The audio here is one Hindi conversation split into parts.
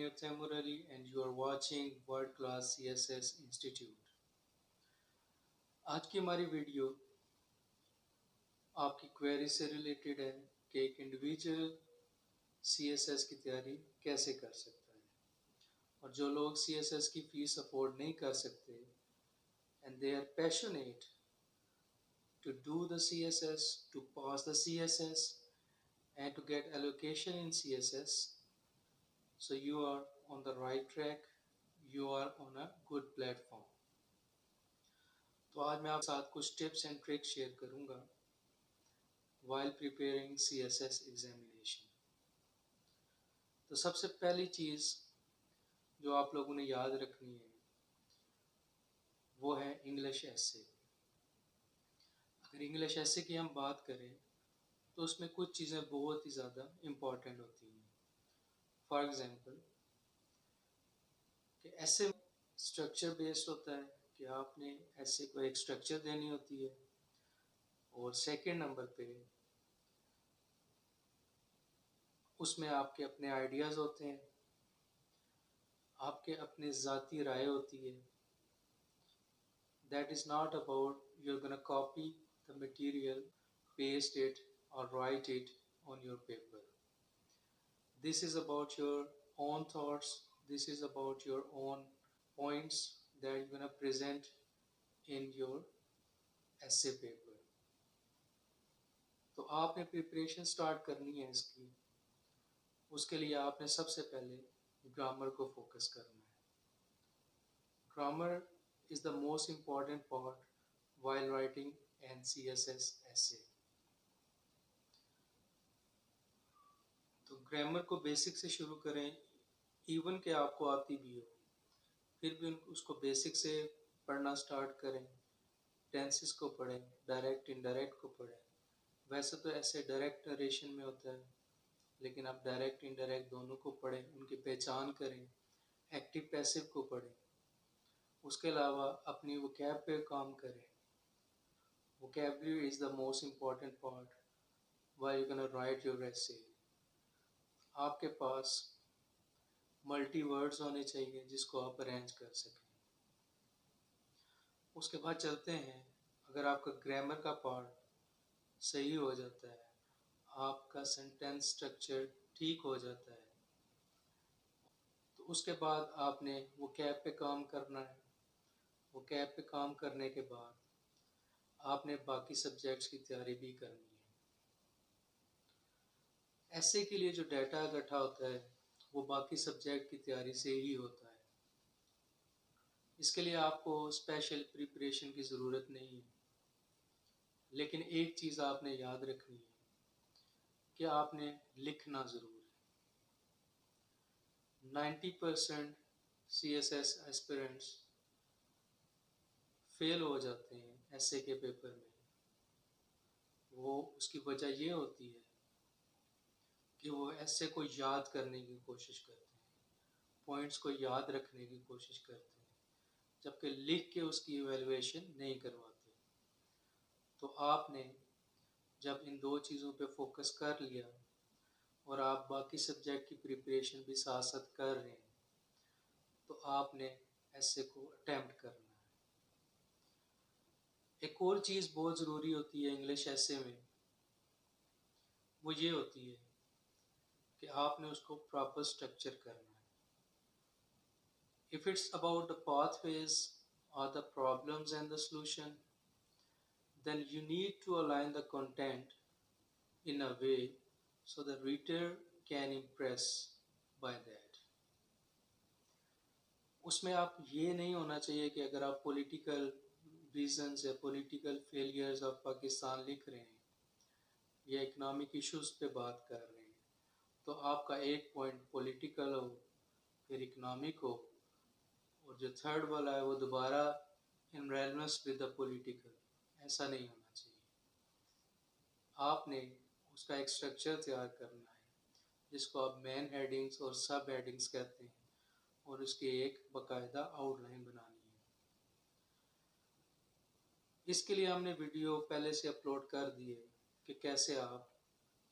Neeraj Murali and you are watching World Class CSS Institute। आज की हमारी वीडियो आपकी क्वेरी से रिलेटेड है कि एक इंडिविजुअल CSS की तैयारी कैसे कर सकता है, और जो लोग CSS की फीस अफोर्ड नहीं कर सकते and they are passionate to do the CSS, to pass the CSS and to get allocation in CSS, so you are on the right track, you are on a good platform। तो आज मैं आपके साथ कुछ टिप्स एंड ट्रिक्स शेयर करूंगा while preparing CSS examination। तो सबसे पहली चीज़ जो आप लोगों ने याद रखनी है वो है इंग्लिश एसे। अगर इंग्लिश एसे की हम बात करें तो उसमें कुछ चीज़ें बहुत ही ज़्यादा इम्पॉर्टेंट होती हैं। फॉर एग्ज़ाम्पल कि एसे स्ट्रक्चर बेस्ड होता है कि आपने एसे को एक स्ट्रक्चर देनी होती है, और सेकंड नंबर पे उसमें आपके अपने आइडियाज़ होते हैं, आपके अपने ज़ाती राय होती है। That is not about you're gonna copy the material, paste it or write it on your paper. This is about your own thoughts, this is about your own points that you're gonna present in your essay paper। तो आपने प्रिपरेशन स्टार्ट करनी है इसकी। उसके लिए आपने सबसे पहले ग्रामर को फोकस करना है। Grammar is the most important part while writing an CSS essay। तो ग्रामर को बेसिक से शुरू करें, इवन के आपको आती भी हो फिर भी उसको बेसिक से पढ़ना स्टार्ट करें। टेंसेस को पढ़ें, डायरेक्ट इनडायरेक्ट को पढ़ें। वैसे तो ऐसे डायरेक्ट नरेशन में होता है, लेकिन आप डायरेक्ट इनडायरेक्ट दोनों को पढ़ें, उनकी पहचान करें, एक्टिव पैसिव को पढ़ें। उसके अलावा अपनी वोकैब पे काम करें। Vocabulary is the most important part while you gonna right your एसे। आपके पास मल्टी वर्ड्स होने चाहिए जिसको आप अरेंज कर सकें। उसके बाद चलते हैं, अगर आपका ग्रामर का पार्ट सही हो जाता है, आपका सेंटेंस स्ट्रक्चर ठीक हो जाता है, तो उसके बाद आपने वोकैब पे काम करना है। वोकैब पे काम करने के बाद आपने बाकी सब्जेक्ट्स की तैयारी भी करनी है। ऐसे के लिए जो डाटा इकट्ठा होता है वो बाकी सब्जेक्ट की तैयारी से ही होता है। इसके लिए आपको स्पेशल प्रिपरेशन की ज़रूरत नहीं है, लेकिन एक चीज़ आपने याद रखनी है कि आपने लिखना ज़रूर है। 90% CSS एस्पिरेंट्स फेल हो जाते हैं ऐसे के पेपर में। वो उसकी वजह ये होती है कि वो ऐसे को याद करने की कोशिश करते हैं, पॉइंट्स को याद रखने की कोशिश करते हैं, जबकि लिख के उसकी इवैल्यूएशन नहीं करवाते। तो आपने जब इन दो चीज़ों पे फोकस कर लिया और आप बाकी सब्जेक्ट की प्रिपरेशन भी साथ साथ कर रहे हैं, तो आपने ऐसे को अटेम्प्ट करना है। एक और चीज़ बहुत ज़रूरी होती है इंग्लिश ऐसे में, वो ये होती है कि आपने उसको प्रॉपर स्ट्रक्चर करना है। If it's about the pathways or the problems and the solution, then you need to align the content in a way so the reader can impress by that। उसमें आप ये नहीं होना चाहिए कि अगर आप पॉलिटिकल रीजंस या पॉलिटिकल फेलियर्स ऑफ पाकिस्तान लिख रहे हैं या इकोनॉमिक इश्यूज पे बात कर रहे हैं, तो आपका एक पॉइंट पॉलिटिकल हो, फिर इकोनॉमिक हो, और जो थर्ड वाला है वो दोबारा इन रेलेवेंस विद द पॉलिटिकल। ऐसा नहीं होना चाहिए। आपने उसका एक स्ट्रक्चर तैयार करना है जिसको आप मेन हेडिंग्स और सब हेडिंग्स कहते हैं, और उसकी एक बाकायदा आउटलाइन बनानी है। इसके लिए हमने वीडियो पहले से अपलोड कर दी है कि कैसे आप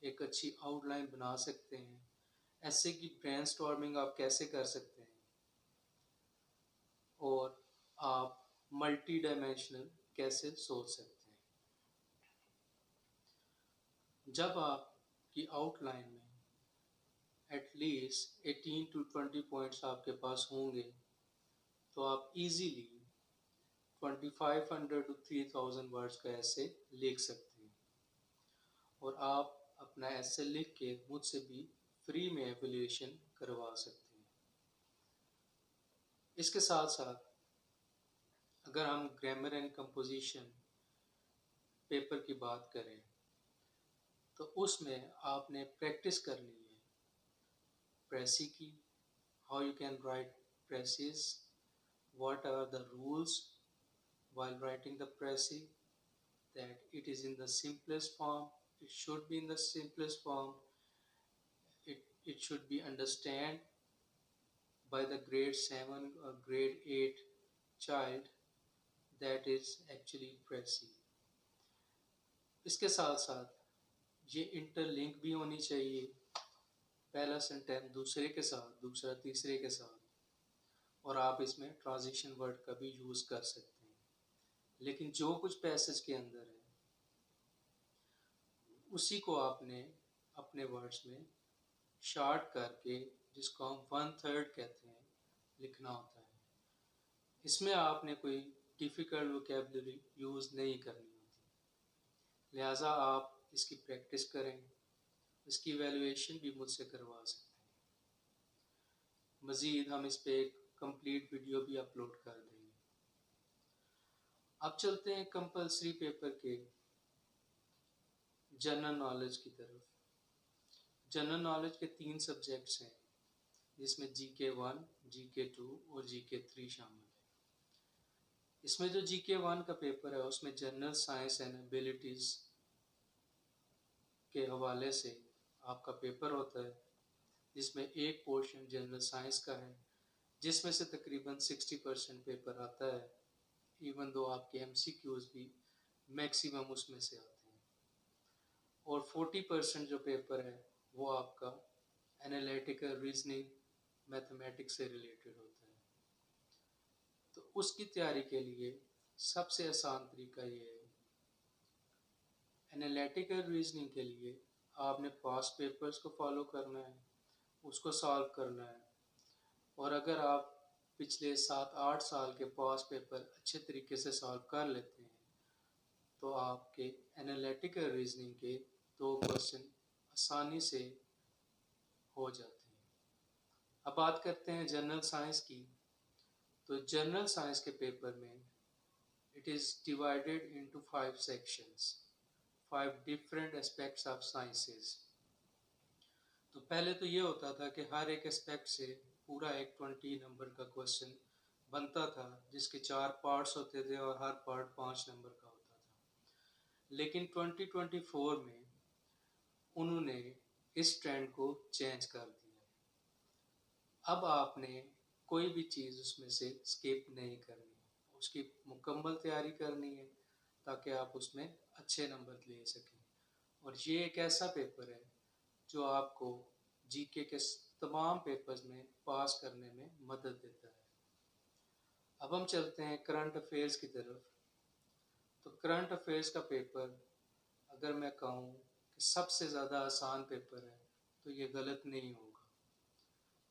एक अच्छी आउटलाइन बना सकते हैं ऐसे की ब्रेनस्टॉर्मिंग आप कैसे कर सकते हैं, और आप मल्टी डायमेंशनल कैसे सोच सकते हैं। जब आपकी आउटलाइन में एटलीस्ट 18 to 20 पॉइंट्स आपके पास होंगे तो आप इजीली 2500 to 3000 वर्ड्स का ऐसे लिख सकते हैं। और आप अपना ऐसे लिख के मुझसे भी फ्री में एवेल्यूएशन करवा सकते हैं। इसके साथ साथ अगर हम ग्रामर एंड कंपोजिशन पेपर की बात करें तो उसमें आपने प्रैक्टिस करनी है प्रेसी की, how you can write precious, what are the rules while writing the précis, that it is in the simplest form, it should be in the simplest form, it should be understand by the grade 7 or grade 8 child, that is actually précis। इसके साथ साथ ये इंटरलिंक भी होनी चाहिए, पहला सेंटेंस दूसरे के साथ, दूसरा तीसरे के साथ, और आप इसमें ट्रांजिशन वर्ड का भी यूज़ कर सकते हैं। लेकिन जो कुछ पैसेज के अंदर है उसी को आपने अपने वर्ड्स में शार्ट करके, जिसको हम 1/3 कहते हैं, लिखना होता है। इसमें आपने कोई डिफ़िकल्ट वोकैबुलरी यूज़ नहीं करनी होती, लिहाजा आप इसकी प्रैक्टिस करें, इसकी वैल्यूएशन भी मुझसे करवा सकते हैं। मज़ीद हम इस पर एक कंप्लीट वीडियो भी अपलोड कर देंगे। अब चलते हैं कंपलसरी पेपर के जनरल नॉलेज की तरफ। जनरल नॉलेज के 3 सब्जेक्ट्स हैं, जिसमें GK1, GK2 और GK3 शामिल है। इसमें जो GK1 का पेपर है उसमें जनरल साइंस एंड एबिलिटीज़ के हवाले से आपका पेपर होता है, जिसमें एक पोर्शन जनरल साइंस का है, जिसमें से तकरीबन 60% पेपर आता है, इवन दो आपके MCQs भी मैक्सिमम उसमें से आते हैं। और 40% जो पेपर है वो आपका एनालिटिकल रीजनिंग मैथमेटिक्स से रिलेटेड होता है। तो उसकी तैयारी के लिए सबसे आसान तरीका ये है, एनालिटिकल रीजनिंग के लिए आपने पास्ट पेपर्स को फॉलो करना है, उसको सॉल्व करना है। और अगर आप पिछले 7-8 साल के पास्ट पेपर अच्छे तरीके से सॉल्व कर लेते हैं तो आपके एनालिटिकल रीजनिंग के 2 क्वेश्चन आसानी से हो जाते हैं। अब बात करते हैं जनरल साइंस की। तो जनरल साइंस के पेपर में it is divided into 5 sections, 5 different aspects of sciences. तो पहले तो ये होता था कि हर एक एस्पेक्ट से पूरा एक 20 नंबर का क्वेश्चन बनता था, जिसके 4 पार्ट्स होते थे और हर पार्ट 5 नंबर का होता था। लेकिन 2024 में उन्होंने इस ट्रेंड को चेंज कर दिया। अब आपने कोई भी चीज़ उसमें से स्किप नहीं करनी, उसकी मुकम्मल तैयारी करनी है ताकि आप उसमें अच्छे नंबर ले सकें। और ये एक ऐसा पेपर है जो आपको जीके के तमाम पेपर्स में पास करने में मदद देता है। अब हम चलते हैं करंट अफेयर्स की तरफ। तो करंट अफेयर्स का पेपर अगर मैं कहूँ कि सबसे ज़्यादा आसान पेपर है तो ये गलत नहीं होगा।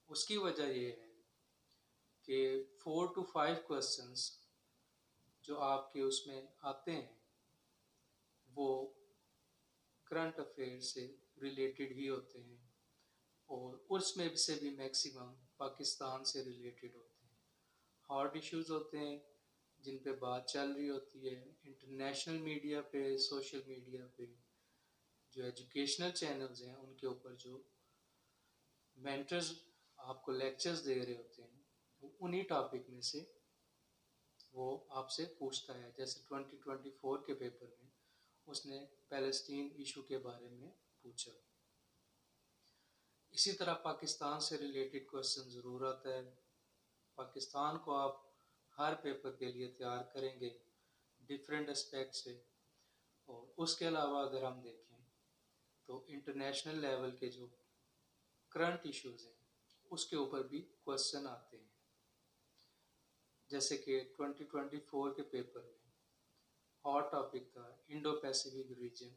उसकी वजह ये है कि 4 to 5 क्वेश्चंस जो आपके उसमें आते हैं वो करंट अफेयर से रिलेटेड ही होते हैं, और उसमें से भी मैक्सिमम पाकिस्तान से रिलेटेड होते हैं। हॉट इश्यूज होते हैं जिन पे बात चल रही होती है इंटरनेशनल मीडिया पे, सोशल मीडिया पे, जो एजुकेशनल चैनल्स हैं उनके ऊपर जो मेंटर्स आपको लेक्चर्स दे रहे होते हैं उन्हीं टॉपिक में से वो आपसे पूछता है। जैसे 2024 के पेपर में उसने पैलेस्टीन इशू के बारे में पूछा। इसी तरह पाकिस्तान से रिलेटेड क्वेश्चन ज़रूर आता है। पाकिस्तान को आप हर पेपर के लिए तैयार करेंगे डिफरेंट एस्पेक्ट से। और उसके अलावा अगर हम देखें तो इंटरनेशनल लेवल के जो करंट इश्यूज हैं उसके ऊपर भी क्वेश्चन आते हैं। जैसे कि 2024 के पेपर में हॉट टॉपिक था इंडो पैसिफिक रीजन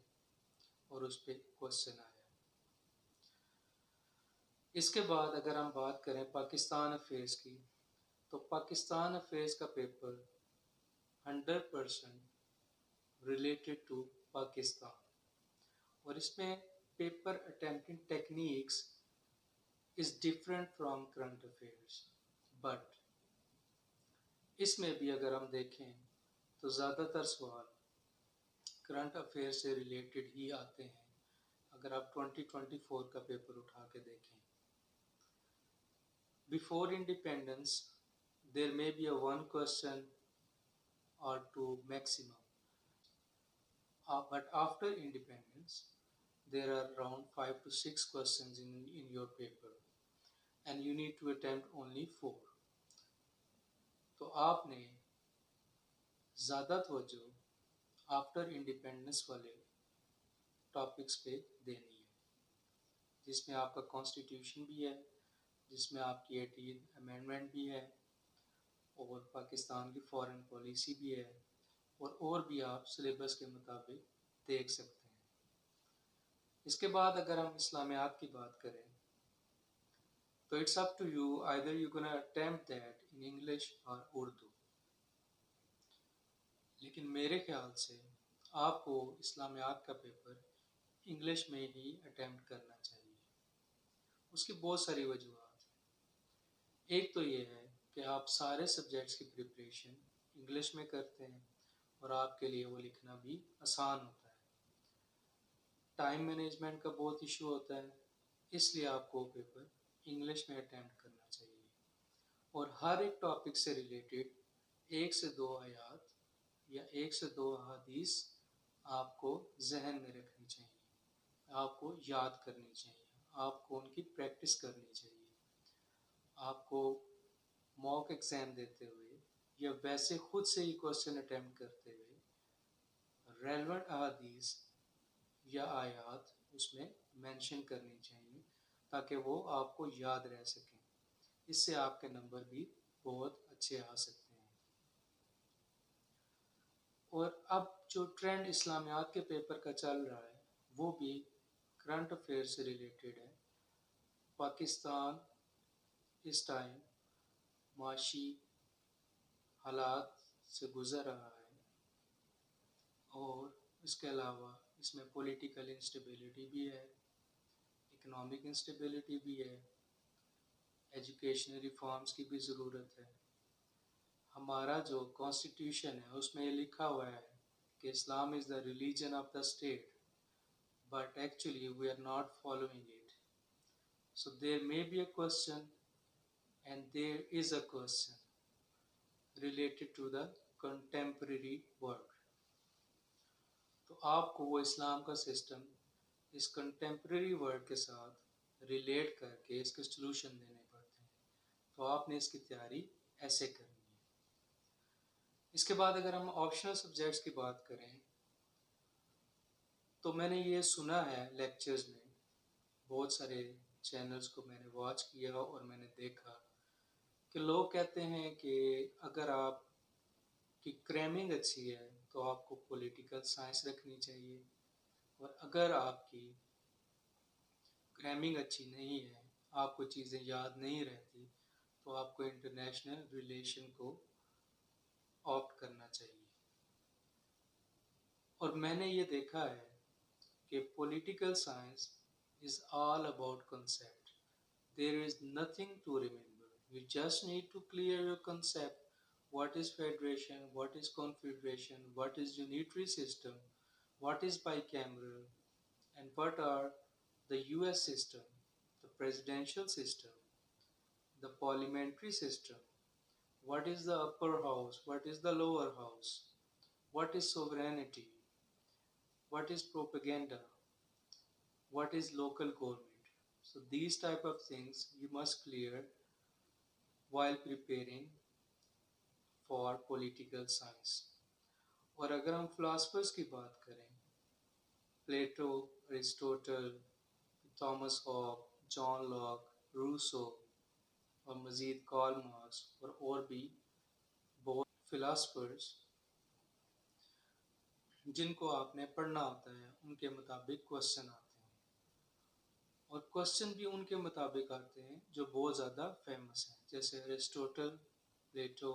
और उस पर क्वेश्चन आया। इसके बाद अगर हम बात करें पाकिस्तान अफेयर्स की, तो पाकिस्तान अफेयर्स का पेपर 100% रिलेटेड टू पाकिस्तान, और इसमें paper attempting techniques is different from current affairs, but इसमें भी अगर हम देखें तो ज़्यादातर सवाल करंट अफेयर से रिलेटेड ही आते हैं। अगर आप 2024 का पेपर उठा के देखें, before independence there may be a one question or two maximum, but after independence there are around 5 to 6 questions in your paper and you need to attempt only 4. तो आपने ज़्यादा तवज्जो आफ्टर इंडिपेंडेंस वाले टॉपिक्स पे देनी है, जिसमें आपका कॉन्स्टिट्यूशन भी है, जिसमें आपकी 18th अमेंडमेंट भी है, और पाकिस्तान की फॉरेन पॉलिसी भी है, और भी आप सिलेबस के मुताबिक देख सकते हैं। इसके बाद अगर हम इस्लामियात की बात करें तो it's up to you, either you gonna attempt that in English और उर्दू। लेकिन मेरे ख्याल से आपको इस्लामियात का पेपर इंग्लिश में ही अटेम्प्ट करना चाहिए। उसकी बहुत सारी वजूहत हैं। एक तो ये है कि आप सारे सब्जेक्ट्स की प्रिपरेशन इंग्लिश में करते हैं और आपके लिए वो लिखना भी आसान होता है। टाइम मैनेजमेंट का बहुत इशू होता है, इसलिए आपको पेपर इंग्लिश में अटेम्प्ट करना चाहिए, और हर एक टॉपिक से रिलेटेड 1 से 2 आयात या 1 से 2 हदीस आपको जहन में रखनी चाहिए, आपको याद करनी चाहिए, आपको उनकी प्रैक्टिस करनी चाहिए। आपको मॉक एग्ज़ाम देते हुए या वैसे खुद से ही क्वेश्चन अटेम्प्ट करते हुए रेलेवेंट अहादीस या आयात उसमें मेंशन करनी चाहिए ताकि वो आपको याद रह सकें। इससे आपके नंबर भी बहुत अच्छे आ सकते हैं। और अब जो ट्रेंड इस्लामियात के पेपर का चल रहा है वो भी करंट अफेयर से रिलेटेड है। पाकिस्तान इस टाइम माशी हालात से गुज़र रहा है, और इसके अलावा इसमें पॉलिटिकल इंस्टेबिलिटी भी है, इकोनॉमिक इंस्टेबिलिटी भी है, एजुकेशनल रिफॉर्म्स की भी ज़रूरत है। हमारा जो कॉन्स्टिट्यूशन है उसमें ये लिखा हुआ है कि Islam is the religion of the state, but actually we are not following it. So there may be a question, and there is a question related to the contemporary world. तो आपको वो इस्लाम का सिस्टम इस कंटेम्प्रेरी वर्ल्ड के साथ रिलेट करके इसके सलूशन देने पड़ते हैं। तो आपने इसकी तैयारी ऐसे करनी है। इसके बाद अगर हम ऑप्शनल सब्जेक्ट्स की बात करें तो मैंने ये सुना है लेक्चर्स में, बहुत सारे चैनल्स को मैंने वॉच किया और मैंने देखा कि लोग कहते हैं कि अगर आपकी क्रैमिंग अच्छी है तो आपको पॉलिटिकल साइंस रखनी चाहिए, और अगर आपकी क्रैमिंग अच्छी नहीं है, आपको चीज़ें याद नहीं रहती, तो आपको इंटरनेशनल रिलेशन को ऑप्ट करना चाहिए। और मैंने ये देखा है कि political science is all about concept. There is nothing to remember. You just need to clear your concept. What is federation? What is confederation? What is unitary system? What is bicameral? And what are the US system, the presidential system, the parliamentary system? What is the upper house? What is the lower house? What is sovereignty? What is propaganda? What is local government? So these type of things you must clear while preparing for political science. और अगर हम philosophers की बात करें, Plato, Aristotle, Thomas Hobbes, John Locke, Rousseau और मज़ीद कार्ल मार्क्स और भी बहुत फिलासफर्स जिनको आपने पढ़ना होता है, उनके मुताबिक क्वेश्चन आते हैं। और क्वेश्चन भी उनके मुताबिक आते हैं जो बहुत ज़्यादा फेमस हैं, जैसे Aristotle, Plato,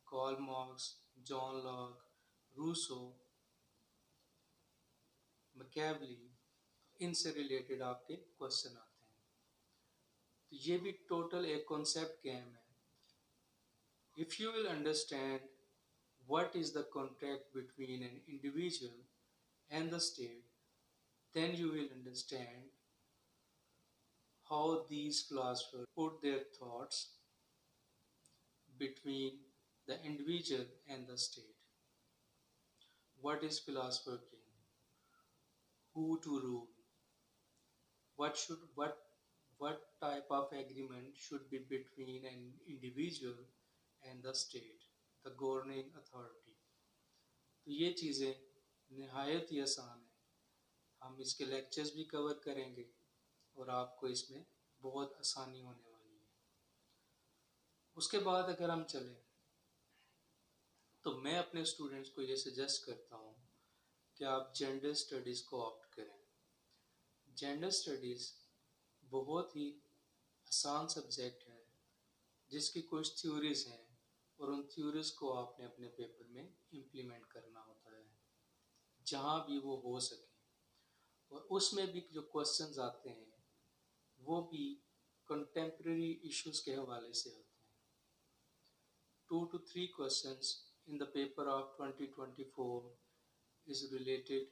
Karl Marx, John Locke, Rousseau, Machiavelli, इनसे रिलेटेड आपके क्वेश्चन आते हैं। तो ये भी टोटल एक कॉन्सेप्ट गेम है। If you will understand what is the contract between an individual and the state, then you will understand how these philosophers put their thoughts between the individual and the state. What is philosopher king? Who to rule? What type of agreement should be between an individual and the state, the governing authority? तो ये चीज़ें नहायत ही आसान है। हम इसके लेक्चर्स भी कवर करेंगे और आपको इसमें बहुत आसानी होने वाली है। उसके बाद अगर हम चलें तो मैं अपने स्टूडेंट्स को ये सजेस्ट करता हूँ कि आप जेंडर स्टडीज़ को ऑप्ट करें। जेंडर स्टडीज़ बहुत ही आसान सब्जेक्ट है जिसकी कुछ थ्योरीज़ हैं और उन थ्योरीज़ को आपने अपने पेपर में इम्प्लीमेंट करना होता है जहाँ भी वो हो सके। और उसमें भी जो क्वेश्चंस आते हैं वो भी कंटेम्प्रेरी इश्यूज़ के हवाले से आते हैं। 2 to 3 questions in the paper of 2024 is related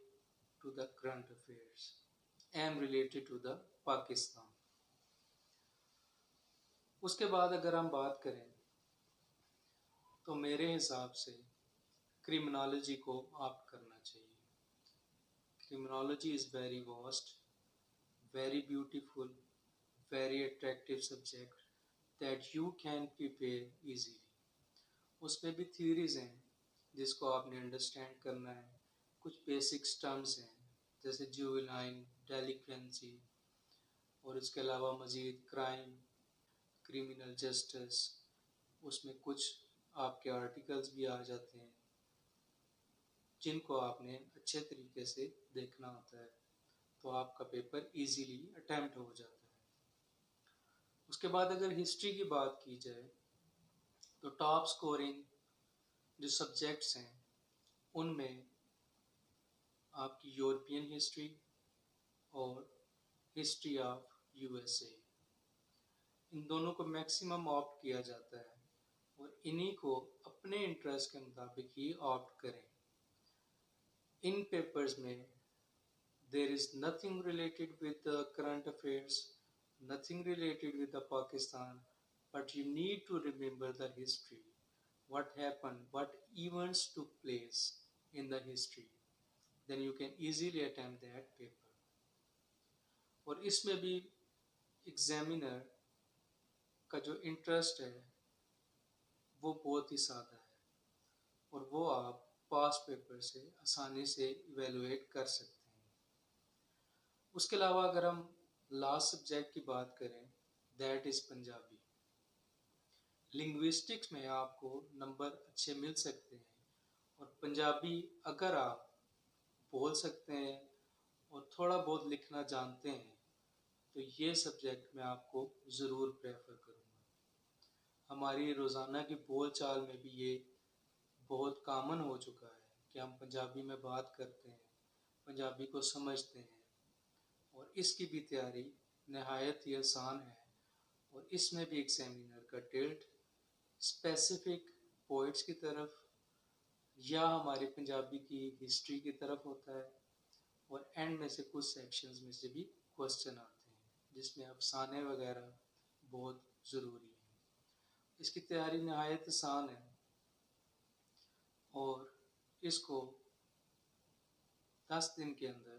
to the current affairs and related to the Pakistan. उसके बाद अगर हम बात करें तो मेरे हिसाब से क्रिमिनोलॉजी को ऑप्ट करना चाहिए। Criminology is very vast, very beautiful, very attractive subject that you can prepare easily. उसमें भी थ्योरीज हैं जिसको आपने अंडरस्टैंड करना है। कुछ बेसिक टर्म्स हैं जैसे जुवेनाइल डेलिक्वेंसी और इसके अलावा मज़ीद क्राइम, क्रिमिनल जस्टिस, उसमें कुछ आपके आर्टिकल्स भी आ जाते हैं जिनको आपने अच्छे तरीके से देखना होता है तो आपका पेपर इजीली अटैम्प्ट हो जाता है। उसके बाद अगर हिस्ट्री की बात की जाए तो टॉप स्कोरिंग जो सब्जेक्ट्स हैं उनमें आपकी यूरोपियन हिस्ट्री और हिस्ट्री ऑफ यूएसए, इन दोनों को मैक्सिमम ऑप्ट किया जाता है और इन्हीं को अपने इंटरेस्ट के मुताबिक ही ऑप्ट करें। इन पेपर्स में there is nothing related with the current affairs, nothing related with the Pakistan, but you need to remember the history, what happened, what events took place in the history. Then you can easily attempt that paper. और इसमें भी एग्जामिनर का जो इंटरेस्ट है वो बहुत ही सादा है और वो आप पास पेपर से आसानी से इवेलुएट कर सकते हैं। उसके अलावा अगर हम लास्ट सब्जेक्ट की बात करें दैट इज़ पंजाबी। लिंग्विस्टिक्स में आपको नंबर अच्छे मिल सकते हैं और पंजाबी अगर आप बोल सकते हैं और थोड़ा बहुत लिखना जानते हैं तो ये सब्जेक्ट मैं आपको ज़रूर प्रेफर करूँगा। हमारी रोज़ाना की बोल चाल में भी ये बहुत कॉमन हो चुका है कि हम पंजाबी में बात करते हैं, पंजाबी को समझते हैं और इसकी भी तैयारी नहायत ही आसान है। और इसमें भी एग्जामिनर का टिल्ट स्पेसिफिक पोइट्स की तरफ या हमारे पंजाबी की हिस्ट्री की तरफ होता है और एंड में से कुछ सेक्शंस में से भी क्वेश्चन आते हैं जिसमें अफसाने वगैरह बहुत ज़रूरी है। इसकी तैयारी नहायत आसान है और इसको 10 दिन के अंदर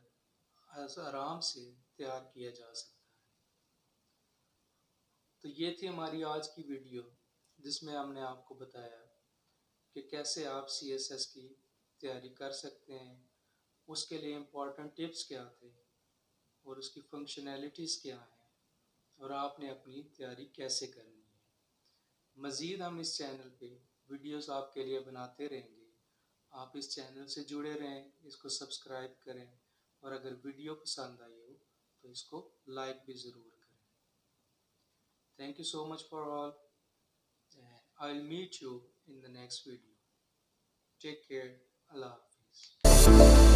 आराम से तैयार किया जा सकता है। तो ये थी हमारी आज की वीडियो जिसमें हमने आपको बताया कि कैसे आप CSS की तैयारी कर सकते हैं, उसके लिए इम्पोर्टेंट टिप्स क्या थे और उसकी फंक्शनैलिटीज़ क्या हैं और आपने अपनी तैयारी कैसे करनी है। मज़ीद हम इस चैनल पे वीडियोस आपके लिए बनाते रहेंगे। आप इस चैनल से जुड़े रहें, इसको सब्सक्राइब करें और अगर वीडियो पसंद आई हो तो इसको लाइक भी ज़रूर करें। Thank you so much for all. I will meet you in the next video. Take care. अल्लाह हाफिज़।